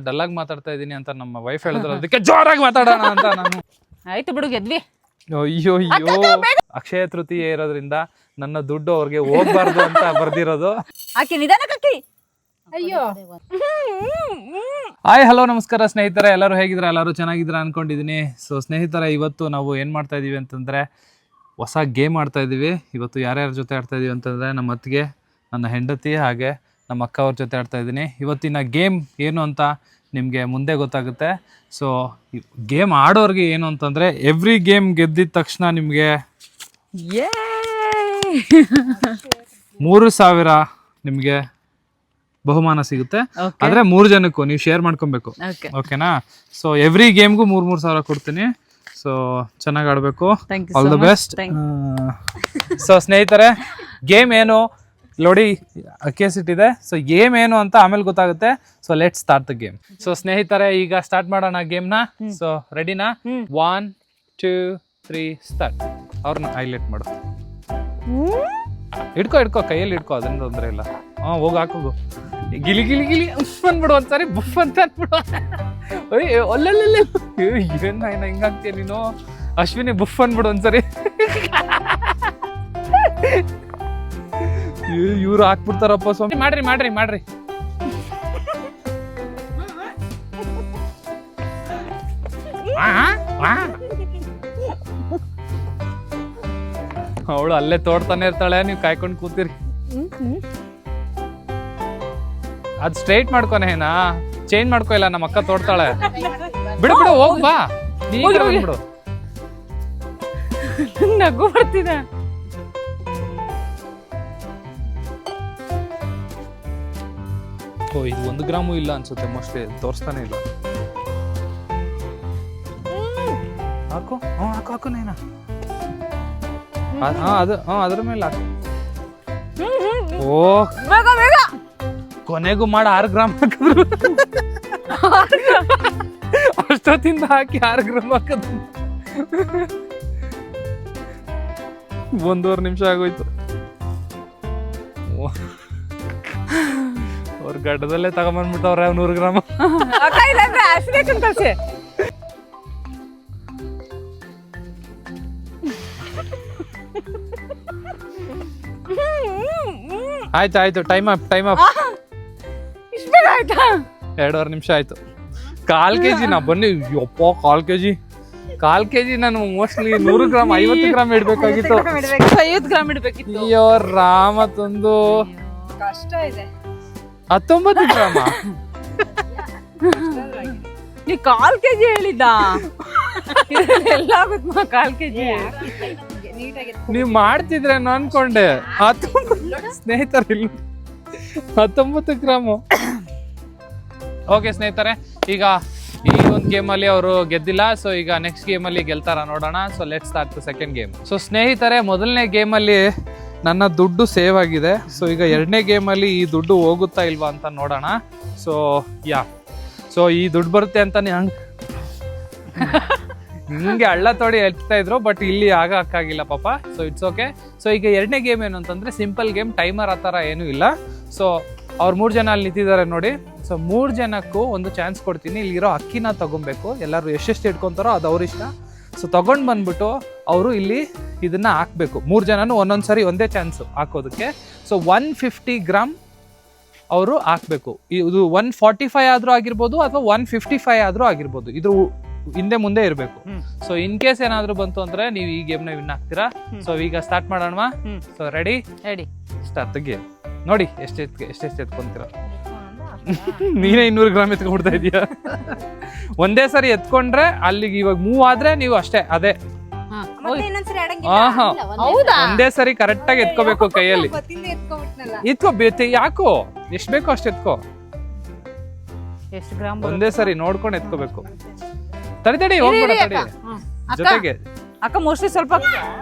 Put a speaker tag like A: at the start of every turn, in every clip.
A: ಡಲ್ಲಾಗಿ ಮಾತಾಡ್ತಾ ಇದೀನಿ ಅಂತ ನಮ್ಮ ವೈಫ್ ಹೇಳಿದ್ರು, ಅದಕ್ಕೆ ಜೋರಾಗಿ ಮಾತಾಡೋಣ ಅಂತ ನಾನು.
B: ಆಯ್ತು ಬಿಡು, ಗೆದ್ವಿ.
A: ಅಯ್ಯೋ ಅಕ್ಷಯ ತೃತೀಯ ಇರೋದ್ರಿಂದ ನನ್ನ ದುಡ್ಡು ಅವ್ರಿಗೆ ಹೋಗ್ಬಾರ್ದು ಅಂತ ಬರ್ದಿರೋದು.
B: ಆಕೆ ನಿಧಾನಕ್ಕೆ. ಅಯ್ಯೋ
A: ಹಾಯ್ ಹಲೋ ನಮಸ್ಕಾರ ಸ್ನೇಹಿತರೆ, ಎಲ್ಲರೂ ಹೇಗಿದ್ರೆ ಎಲ್ಲರೂ ಚೆನ್ನಾಗಿದ್ರೆ ಅನ್ಕೊಂಡಿದೀನಿ. ಸೊ ಸ್ನೇಹಿತರೆ, ಇವತ್ತು ನಾವು ಏನ್ ಮಾಡ್ತಾ ಇದೀವಿ ಅಂತಂದ್ರೆ ಹೊಸ ಗೇಮ್ ಆಡ್ತಾ ಇದೀವಿ. ಇವತ್ತು ಯಾರ್ಯಾರ ಜೊತೆ ಆಡ್ತಾ ಇದೀವಿ ಅಂತಂದ್ರೆ ನಮ್ಮ ಅತ್ತಿಗೆ, ನನ್ನ ಹೆಂಡತಿ ಹಾಗೆ ನಮ್ಮ ಅಕ್ಕ ಅವ್ರ ಜೊತೆ ಆಡ್ತಾ ಇದ್ದೀನಿ. ಇವತ್ತಿನ ಗೇಮ್ ಏನು ಅಂತ ನಿಮಗೆ ಮುಂದೆ ಗೊತ್ತಾಗುತ್ತೆ. ಸೊ ಗೇಮ್ ಆಡೋರಿಗೆ ಏನು ಅಂತಂದರೆ, ಎವ್ರಿ ಗೇಮ್ ಗೆದ್ದಿದ ತಕ್ಷಣ ನಿಮಗೆ 3,000 ನಿಮಗೆ ಬಹುಮಾನ ಸಿಗುತ್ತೆ. ಆದರೆ 3 ಜನಕ್ಕೂ ನೀವು ಶೇರ್ ಮಾಡ್ಕೊಬೇಕು, ಓಕೆನಾ? ಸೊ ಎವ್ರಿ ಗೇಮ್ಗೂ 3,000 ಕೊಡ್ತೀನಿ. ಸೊ ಚೆನ್ನಾಗಿ ಆಡಬೇಕು. All the best. ಸೊ ಸ್ನೇಹಿತರೆ, ಗೇಮ್ ಏನು ನೋಡಿ, ಕೇಸಿಟ್ಟಿದೆ. ಸೊ ಗೇಮ್ ಏನು ಅಂತ ಆಮೇಲೆ ಗೊತ್ತಾಗುತ್ತೆ. So let start the game. So ಸ್ನೇಹಿತರೆ, ಈಗ ಸ್ಟಾರ್ಟ್ ಮಾಡೋಣ ಗೇಮ್ನ. ಸೊ ರೆಡಿನಾ? 1 2 3 ಸ್ಟಾರ್ಟ್. ಅವ್ರನ್ನ ಹೈಲೈಟ್ ಮಾಡು. ಇಡ್ಕೋ ಕೈಯಲ್ಲಿ ಇಡ್ಕೋ, ಅದನ್ನ ತೊಂದರೆ ಇಲ್ಲ. ಹೋಗಿ ಹಾಕೋಗು. ಗಿಲಿ ಗಿಲಿ ಗಿಲಿ ಉಫ್ ಅಂದ್ಬಿಡು ಒಂದ್ಸಾರಿ, ಬುಫ್ ಅಂತ ಅಂದ್ಬಿಡು. ಒಲ್ಲೆಲ್ಲ ಏನ ಹಿಂಗಾಗ್ತೀಯ ನೀನು? ಅಶ್ವಿನಿ ಬುಫ್ ಅಂದ್ಬಿಡು ಒಂದ್ಸರಿ. ಇವ್ರು ಹಾಕ್ಬಿಡ್ತಾರಪ್ಪ ಸ್ವಾಮಿ. ಮಾಡ್ರಿ ಅವಳು ಅಲ್ಲೇ ತೋಡ್ತಾನೆ ಇರ್ತಾಳೆ, ನೀವು ಕಾಯ್ಕೊಂಡು ಕೂತಿರಿ. ಅದ್ ಸ್ಟ್ರೈಟ್ ಮಾಡ್ಕೊನೆ, ಏನಾ ಚೇಂಜ್ ಮಾಡ್ಕೊ. ಇಲ್ಲ ನಮ್ಮ ಅಕ್ಕ ತೋಡ್ತಾಳೆ. ಬಿಡು ಹೋಗ್ ಬಾ. ಬಿಡು,
B: ನಗು ಬರ್ತಿದೆ.
A: ಇದು 1 ಗ್ರಾಮು ಇಲ್ಲ ಅನ್ಸುತ್ತೆ, ಮೋಸ್ಟ್ಲಿ ತೋರಿಸ್ತಾನೆ ಇಲ್ಲ. ಹಾಕು ನೇನ. ಅದು ಅದ್ರ ಮೇಲೆ ಹಾಕು. ಓ ಕೊನೆಗೂ ಮಾಡ 6 ಗ್ರಾಮ್ ಹಾಕಿದ್ರು. ಅಷ್ಟೊತ್ತಿಂದ ಹಾಕಿ 6 ಗ್ರಾಮ್ ಹಾಕಿದ್ರು. 1.5 ನಿಮಿಷ ಆಗೋಯ್ತು. ಅವ್ರ ಗಡ್ಡದಲ್ಲೇ ತಗೊಂಡ್ಬಂದ್ಬಿಟ್ಟವ್ರೆ 100 ಗ್ರಾಮ್. ಆಯ್ತು ಟೈಮ್ ಅಪ್. 2.5 ನಿಮಿಷ ಆಯ್ತು. 1/4 kg ನಾ ಬನ್ನಿ. ಯಪ್ಪ 1/4 kg ನಾನು ಮೋಸ್ಟ್ಲಿ 100 ಗ್ರಾಮ್ 50 ಗ್ರಾಮ್ ಇಡ್ಬೇಕಾಗಿತ್ತು.
B: 50 ಗ್ರಾಮ್ ಇಡ್ಬೇಕಿತ್ತು.
A: ಅಯ್ಯೋ ರಾಮ ತಂದು
B: ಕಷ್ಟ ಇದೆ.
A: 19 ಗ್ರಾಮ.
B: ನೀ 1/4 kg ಹೇಳಿದ್ದ. ಎಲ್ಲ 1/4 kg
A: ನೀವ್ ಮಾಡ್ತಿದ್ರೆ ಅನ್ಕೊಂಡೆ. ಸ್ನೇಹಿತರೆ, 19 ಗ್ರಾಮು. ಓಕೆ ಸ್ನೇಹಿತರೆ, ಈಗ ಈ ಒಂದು ಗೇಮಲ್ಲಿ ಅವರು ಗೆದ್ದಿಲ್ಲ. ಸೊ ಈಗ ನೆಕ್ಸ್ಟ್ ಗೇಮಲ್ಲಿ ಗೆಲ್ತಾರ ನೋಡೋಣ. So let's start the second game. So ಸ್ನೇಹಿತರೆ, ಮೊದಲನೇ ಗೇಮಲ್ಲಿ ನನ್ನ ದುಡ್ಡು ಸೇವ್ ಆಗಿದೆ. ಸೊ ಈಗ 2ನೇ ಗೇಮಲ್ಲಿ ಈ ದುಡ್ಡು ಹೋಗುತ್ತಾ ಇಲ್ವಾ ಅಂತ ನೋಡೋಣ. ಸೊ ಈ ದುಡ್ಡು ಬರುತ್ತೆ ಅಂತ ಹಿಂಗೆ ಹಳ್ಳ ತೋಡಿ ಹೇಳ್ತಾ ಇದ್ರು, ಬಟ್ ಇಲ್ಲಿ ಆಗಕ್ಕಾಗಿಲ್ಲ ಪಾಪ. So it's okay. ಸೊ ಈಗ 2ನೇ ಗೇಮ್ ಏನು ಅಂತಂದ್ರೆ ಸಿಂಪಲ್ ಗೇಮ್, ಟೈಮರ್ ಆ ಥರ ಏನೂ ಇಲ್ಲ. ಸೊ ಅವ್ರು 3 ಜನ ಅಲ್ಲಿ ನಿಂತಿದ್ದಾರೆ ನೋಡಿ. ಸೊ 3 ಜನಕ್ಕೂ ಒಂದು ಚಾನ್ಸ್ ಕೊಡ್ತೀನಿ. ಇಲ್ಲಿರೋ ಅಕ್ಕಿನ ತಗೊಬೇಕು. ಎಲ್ಲರೂ ಎಷ್ಟೆಷ್ಟು ಇಟ್ಕೊತಾರೋ ಅದು ಅವ್ರ ಇಷ್ಟ. ಸೊ ತಗೊಂಡು ಬಂದ್ಬಿಟ್ಟು ಅವರು ಇಲ್ಲಿ ಇದನ್ನ ಹಾಕ್ಬೇಕು. 3 ಜನನು ಒಂದೊಂದ್ಸರಿ ಒಂದೇ ಚಾನ್ಸ್ ಹಾಕೋದಕ್ಕೆ. ಸೊ 150 ಗ್ರಾಮ್ ಅವರು ಹಾಕ್ಬೇಕು. ಇದು 145 ಆದ್ರೂ ಆಗಿರ್ಬೋದು ಅಥವಾ 155 ಆದ್ರೂ ಆಗಿರ್ಬೋದು. ಇದ್ರ ಹಿಂದೆ ಮುಂದೆ ಇರಬೇಕು. ಸೊ ಇನ್ ಕೇಸ್ ಏನಾದ್ರು ಬಂತು ಅಂದ್ರೆ ನೀವು ಈ ಗೇಮ್ ನ ವಿನ್ ಆಗ್ತೀರಾ. ಸೊ ಈಗ ಸ್ಟಾರ್ಟ್ ಮಾಡೋಣ. So ready start the game. ನೋಡಿ ಎಷ್ಟೆಷ್ಟು ಎತ್ಕೊಂತೀರ. ನೀನೇ 200 ಗ್ರಾಮ್ ಎತ್ಕೊಂಡ್ಬಿಡ್ತಾ ಇದೀಯಾ. ಒಂದೇ ಸರಿ ಎತ್ಕೊಂಡ್ರೆ ಅಲ್ಲಿಗೆ ಇವಾಗ ಮೂವ್ ಆದ್ರೆ ನೀವು ಅಷ್ಟೇ ಅದೇ. ಒಂದೇ ಸರಿ ಕರೆಕ್ಟ್ ಆಗಿ ಎತ್ಕೋಬೇಕು ಕೈಯಲ್ಲಿ. ಯಾಕೋ ಎಷ್ಟ್ ಬೇಕೋ ಅಷ್ಟು ಎತ್ಕೋ. ಒಂದೇ ಸರಿ ನೋಡ್ಕೊಂಡು ಎತ್ಕೋಬೇಕು. ತಡಿ ಹೋಗ್ಬೇಡ. ತಡಿ ಜೊತೆಗೆ
B: ಅಕ್ಕ ಮೋಸ್ಟ್ಲಿ ಸ್ವಲ್ಪ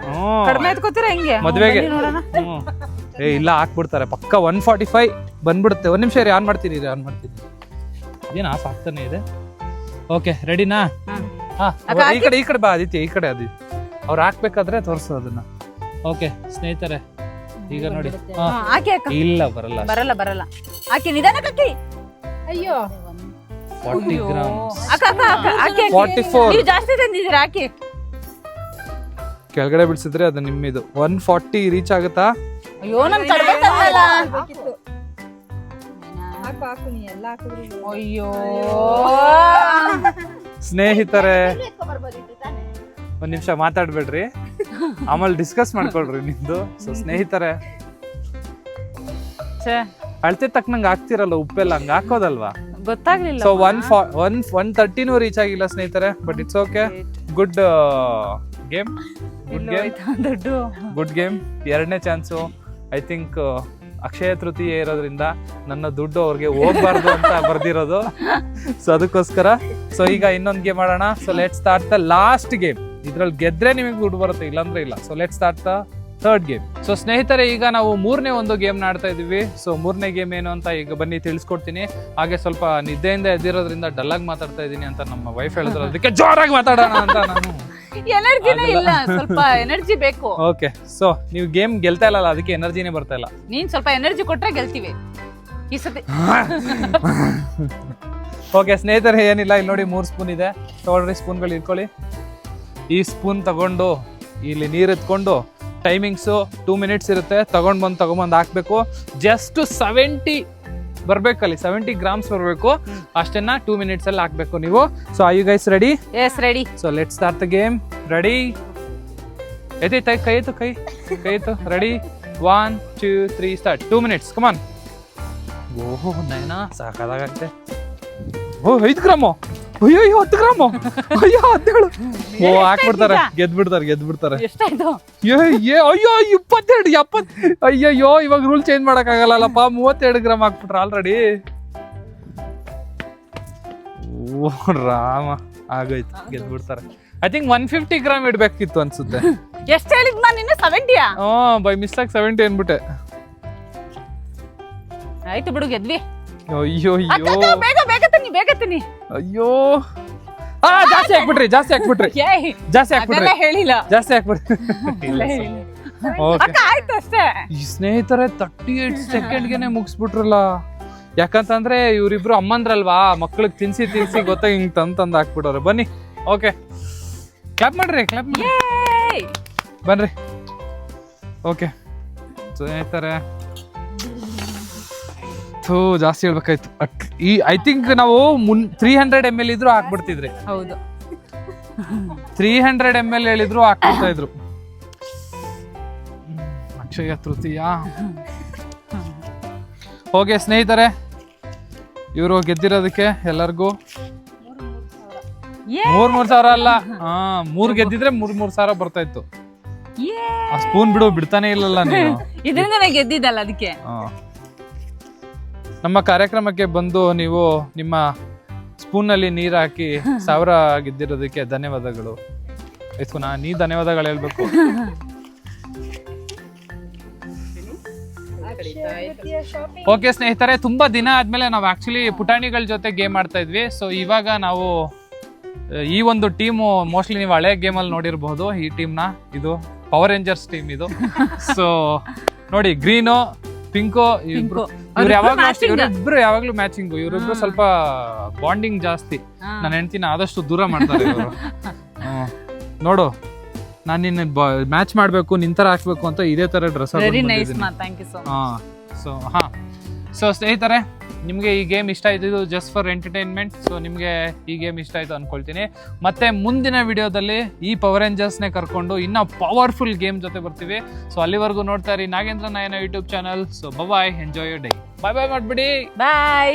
B: ಕಡಿಮೆ ಎತ್ಕೋತೀರಾ ಹೆಂಗೆ
A: ಮದ್ವೆಗೆ? ಇಲ್ಲ ಹಾಕ್ಬಿಡ್ತಾರೆ ಪಕ್ಕ. 145 ಬಂದ್ಬಿಡುತ್ತೆ. 1 ನಿಮಿಷ ಆನ್ ಮಾಡ್ತೀನಿ. ಏನ್ ಆಫ್ ಆಗ್ತಾನೆ ಇದೆ. ಓಕೆ ರೆಡಿನಾ? ಈ ಕಡೆ ಬಾ ಆದಿತ್ಯ. ಈ ಕಡೆ ಆದಿತ್ಯ ಅವ್ರು ಹಾಕ್ಬೇಕಾದ್ರೆ ತೋರಿಸು ಅದನ್ನ. ಓಕೆ ಸ್ನೇಹಿತರೆ, ಈಗ ನೋಡಿ
B: ಹಾಕಿ ಅಕ್ಕ.
A: ಇಲ್ಲ ಬರಲ್ಲ
B: ಬರಲ್ಲ ಬರಲ್ಲ ಹಾಕಿ ನಿಧಾನಕ್ಕೆ ಹಾಕಿ. ಅಯ್ಯೋ
A: 40 ಗ್ರಾಮ್ಸ್
B: ಅಕ್ಕ ಅಕ್ಕ ಅಕ್ಕ ಹಾಕಿ
A: 44
B: ನೀವು ಜಾಸ್ತಿ ತಂದಿದ್ದೀರಾ ಹಾಕಿ.
A: ಕೆಳಗಡೆ ಬಿಡಿಸಿದ್ರೆ ಅದು ನಿಮ್ಮಿದು 140 ರೀಚ್ ಆಗುತ್ತಾ?
B: ಅಯ್ಯೋ ನಮ್ ಕಡಿಮೆ ತಂದಲ್ಲ. ಅಯ್ಯೋ
A: ಸ್ನೇಹಿತರೆ ಒಂದ್ ನಿಮಿಷ ಮಾತಾಡ್ಬೇಡ್ರಿ, ಆಮೇಲೆ ಡಿಸ್ಕಸ್ ಮಾಡ್ಕೊಳ್ರಿ ನಿಮ್ದು. ಸೊ ಸ್ನೇಹಿತರೆ
B: ಛೇ,
A: ಅಳತೆ ತಕ್ಕನಂಗೆ ಹಾಕ್ತಿರಲ್ಲ ಉಪ್ಪೆಲ್ಲ, ಹಂಗ ಹಾಕೋದಲ್ವಾ?
B: ಗೊತ್ತಾಗ್ಲಿಲ್ಲ.
A: ಸೊ 130 ರೀಚ್ ಆಗಿಲ್ಲ ಸ್ನೇಹಿತರೆ, but it's okay. Good game,
B: ದುಡ್ಡು
A: ಗುಡ್ ಗೇಮ್. ಎರಡನೇ chance. I think Akshaya Tritiya ಇರೋದ್ರಿಂದ ನನ್ನ ದುಡ್ಡು ಅವ್ರಿಗೆ ಹೋಗ್ಬಾರ್ದು ಅಂತ ಬರ್ದಿರೋದು. ಸೊ ಅದಕ್ಕೋಸ್ಕರ ಸೊ ಈಗ ಇನ್ನೊಂದು ಗೇಮ್ ಆಡೋಣ. So let start the last game. ಇದ್ರಲ್ಲಿ ಗೆದ್ರೆ ನಿಮಗೆ ದುಡ್ಡು ಬರುತ್ತೆ, ಇಲ್ಲಾಂದ್ರೆ ಇಲ್ಲ. So let start the third game. So ಸ್ನೇಹಿತರೆ ಈಗ ನಾವು ಮೂರನೇ ಒಂದು ಗೇಮ್ ಆಡ್ತಾ ಇದೀವಿ. ಸೊ ಮೂರನೇ ಗೇಮ್ ಏನು ಅಂತ ಈಗ ಬನ್ನಿ ತಿಳಿಸ್ಕೊಡ್ತೀನಿ. ಹಾಗೆ ಸ್ವಲ್ಪ ನಿದ್ದೆಯಿಂದ ಎದ್ದಿರೋದ್ರಿಂದ ಡಲ್ಲಾಗಿ ಮಾತಾಡ್ತಾ ಇದ್ದೀನಿ ಅಂತ ನಮ್ಮ ವೈಫ್ ಹೇಳಿದ್ರು, ಅದಕ್ಕೆ ಜೋರಾಗಿ ಮಾತಾಡೋಣ ಅಂತ ನಾನು.
B: ಎನರ್ಜಿನೇ ಇಲ್ಲ, ಸ್ವಲ್ಪ ಎನರ್ಜಿ ಬೇಕು.
A: ಓಕೆ, ಸೊ ನೀವು ಗೇಮ್ ಗೆಲ್ತಾ ಇಲ್ಲ, ಅದಕ್ಕೆ ಎನರ್ಜಿನೇ ಬರ್ತಾ ಇಲ್ಲ.
B: ನೀನ್ ಸ್ವಲ್ಪ ಎನರ್ಜಿ ಕೊಟ್ರೆ ಗೆಲ್ತೀವಿ ಈ ಸತಿ.
A: ಓಕೆ ಸ್ನೇಹಿತರೆ, ಏನಿಲ್ಲ, ಇಲ್ಲಿ ನೋಡಿ 3 ಸ್ಪೂನ್ ಇದೆ, ತಗೊಳ್ರಿ. ಸ್ಪೂನ್ಗಳು ಇಟ್ಕೊಳ್ಳಿ. ಈ ಸ್ಪೂನ್ ತಗೊಂಡು ಇಲ್ಲಿ ನೀರು ಎತ್ಕೊಂಡು, ಟೈಮಿಂಗ್ಸು 2 ಮಿನಿಟ್ಸ್ ಇರುತ್ತೆ, ತಗೊಂಡ್ಬಂದು ಹಾಕ್ಬೇಕು. ಜಸ್ಟ್ 70 ಬರ್ಬೇಕಲ್ಲಿ, 70 ಗ್ರಾಮ್ಸ್ ಬರಬೇಕು. ಅಷ್ಟನ್ನ 2 ಮಿನಿಟ್ಸ್ ಅಲ್ಲಿ ಹಾಕ್ಬೇಕು ನೀವು. So are you guys ready?
B: Yes ready.
A: So let start the game. Ready? ಕೈ ಎತ್ತು. ರೆಡಿ? 1 2 3 ಸ್ಟಾರ್ಟ್. 2 minutes, come on. ಓಹೋ ನೈನಾ, ಸಾಕಾಗತ್ತೆ. ಓ 5 ಗ್ರಾಮು, ಅಯ್ಯೋ 10 ಗ್ರಾಮು, ಅಯ್ಯೋ 17. ಓ ಹಾಕ್ಬಿಡ್ತಾರೆ, ಗೆದ್ಬಿಡ್ತಾರೆ.
B: ಎಷ್ಟಾಯ್ತು?
A: ಅಯ್ಯೋ 22 70. ಅಯ್ಯಯ್ಯೋ, ಇವಾಗ ರೂಲ್ ಚೇಂಜ್ ಮಾಡಕ್ ಆಗಲ್ಲಪ್ಪ. 32 ಗ್ರಾಮ್ ಹಾಕ್ಬಿಟ್ರ ಆಲ್ರೆಡಿ. ಓ ರಾಮ, ಆಗೋಯ್ತು, ಗೆದ್ಬಿಡ್ತಾರೆ. ಐ ಥಿಂಕ್ 150 ಗ್ರಾಮ್ ಇಡ್ಬೇಕಿತ್ತು ಅನ್ಸುತ್ತೆ.
B: ಎಷ್ಟು ಹೇಳಿದ್ ನಾನು ಇನ್ನು 70ಯಾ?
A: By mistake 70 ಅನ್ಬಿಟ್ಟೆ.
B: ಆಯ್ತು ಬಿಡು, ಗೆದ್ವಿ.
A: ಅಯ್ಯೋ
B: ಬೇಗ ತನ್ನಿ.
A: ಅಯ್ಯೋ ಜಾಸ್ತಿ ಹಾಕ್ಬಿಟ್ರಿ.
B: ಹೇಳಿಲ್ಲ.
A: ಜಾಸ್ತಿ ಹಾಕ್ಬಿಟ್ರಿ.
B: ಅಕ್ಕ ಆಯ್ತು ಅಷ್ಟೇ.
A: ಈ ಸ್ನೇಹಿತರೆ 38 ಸೆಕೆಂಡ್ಗೆನೆ ಮುಗಿಸ್ಬಿಟ್ರಲ್ಲ. ಯಾಕಂತಂದ್ರೆ ಇವ್ರಿಬ್ರು ಅಮ್ಮಂದ್ರಲ್ವಾ, ಮಕ್ಳಿಗೆ ತಿನ್ಸಿ ಗೊತ್ತಾಗ ಹಿಂಗ್ ತಂದ್ ಹಾಕ್ಬಿಟ್ಟವ್ರೆ. ಬನ್ನಿ, ಓಕೆ, ಕ್ಲಾಪ್ ಮಾಡ್ರಿ. ಬನ್ರಿ. ಓಕೆ ಸ್ನೇಹಿತರೆ, ಜಾಸ್ತಿ ಹೇಳ್ಬೇಕಾಯ್ತು. ಐ ಥಿಂಕ್ ನಾವು 300 ml ಇದ್ರು ಹಾಕ್ಬಿಡ್ತಿದ್ರಿ.
B: ಹೌದು,
A: 300 ml ಹೇಳಿದ್ರು ಹಾಕ್ಬಿಡ್ತಾ ಇದ್ರು. ಅಕ್ಷಯ ತೃತೀಯ. ಓಕೆ ಸ್ನೇಹಿತರೆ, ಇವರು ಗೆದ್ದಿರೋದಕ್ಕೆ ಎಲ್ಲರಿಗೂ 3,000 ಅಲ್ಲ, 3 ಗೆದ್ದಿದ್ರೆ 3,000 ಬರ್ತಾ ಇತ್ತು. ಆ ಸ್ಪೂನ್ ಬಿಡ್ತಾನೆ ಇಲ್ಲಲ್ಲ ನೀವು.
B: ಇದರಿಂದ ಗೆದ್ದಿದ್ದಲ್ಲ ಅದಕ್ಕೆ.
A: ನಮ್ಮ ಕಾರ್ಯಕ್ರಮಕ್ಕೆ ಬಂದು ನೀವು ನಿಮ್ಮ ಸ್ಪೂನಲ್ಲಿ ನೀರು ಹಾಕಿ 1000 ಗೆದ್ದಿರೋದಕ್ಕೆ ಧನ್ಯವಾದಗಳು. ನೀ ಧನ್ಯವಾದಗಳು ಹೇಳ್ಬೇಕು. ಓಕೆ ಸ್ನೇಹಿತರೆ, ತುಂಬಾ ದಿನ ಆದ್ಮೇಲೆ ನಾವು ಆಕ್ಚುಲಿ ಪುಟಾಣಿಗಳ ಜೊತೆ ಗೇಮ್ ಆಡ್ತಾ ಇದ್ವಿ. ಸೊ ಇವಾಗ ನಾವು ಈ ಒಂದು ಟೀಮು ಮೋಸ್ಟ್ಲಿ ನೀವು ಹಳೆ ಗೇಮಲ್ಲಿ ನೋಡಿರ್ಬಹುದು. ಈ ಟೀಮ್ನ, ಇದು ಪವರ್ ರೇಂಜರ್ಸ್ ಟೀಮ್ ಇದು. ಸೊ ನೋಡಿ, ಗ್ರೀನು ಪಿಂಕು, ಇವ್ರು ಯಾವಾಗ್ಲೂ ಮ್ಯಾಚಿಂಗು. ಇವರಿಬ್ರು ಸ್ವಲ್ಪ ಬಾಂಡಿಂಗ್ ಜಾಸ್ತಿ. ನನ್ನ ಹೆಂಡತಿನ ಆದಷ್ಟು ದೂರ ಮಾಡ್ತಾರೆ ಇವರು. ನೋಡು, ನಾನು ನಿನ್ನ ಮ್ಯಾಚ್ ಮಾಡ್ಬೇಕು, ನಿಂತರ ಹಾಕ್ಬೇಕು ಅಂತ ಇದೇ ತರ ಡ್ರೆಸ್. ಸೊ ಸ್ನೇಹಿತರೆ, ನಿಮಗೆ ಈ ಗೇಮ್ ಇಷ್ಟ ಆಯ್ತು. ಇದು ಜಸ್ಟ್ ಫಾರ್ ಎಂಟರ್ಟೈನ್ಮೆಂಟ್. ಸೊ ನಿಮಗೆ ಈ ಗೇಮ್ ಇಷ್ಟ ಆಯ್ತು ಅನ್ಕೊಳ್ತೀನಿ. ಮತ್ತೆ ಮುಂದಿನ ವಿಡಿಯೋದಲ್ಲಿ ಈ ಪವರ್ ರೇಂಜರ್ಸ್ನೇ ಕರ್ಕೊಂಡು ಇನ್ನೂ ಪವರ್ಫುಲ್ ಗೇಮ್ ಜೊತೆ ಬರ್ತೀವಿ. ಸೊ ಅಲ್ಲಿವರೆಗೂ ನೋಡ್ತಾ ಇರಿ ನಾಗೇಂದ್ರ ನಾಯನ YouTube channel. So bye, enjoy your day. Bye ಮಾಡ್ಬಿಡಿ.
B: ಬಾಯ್.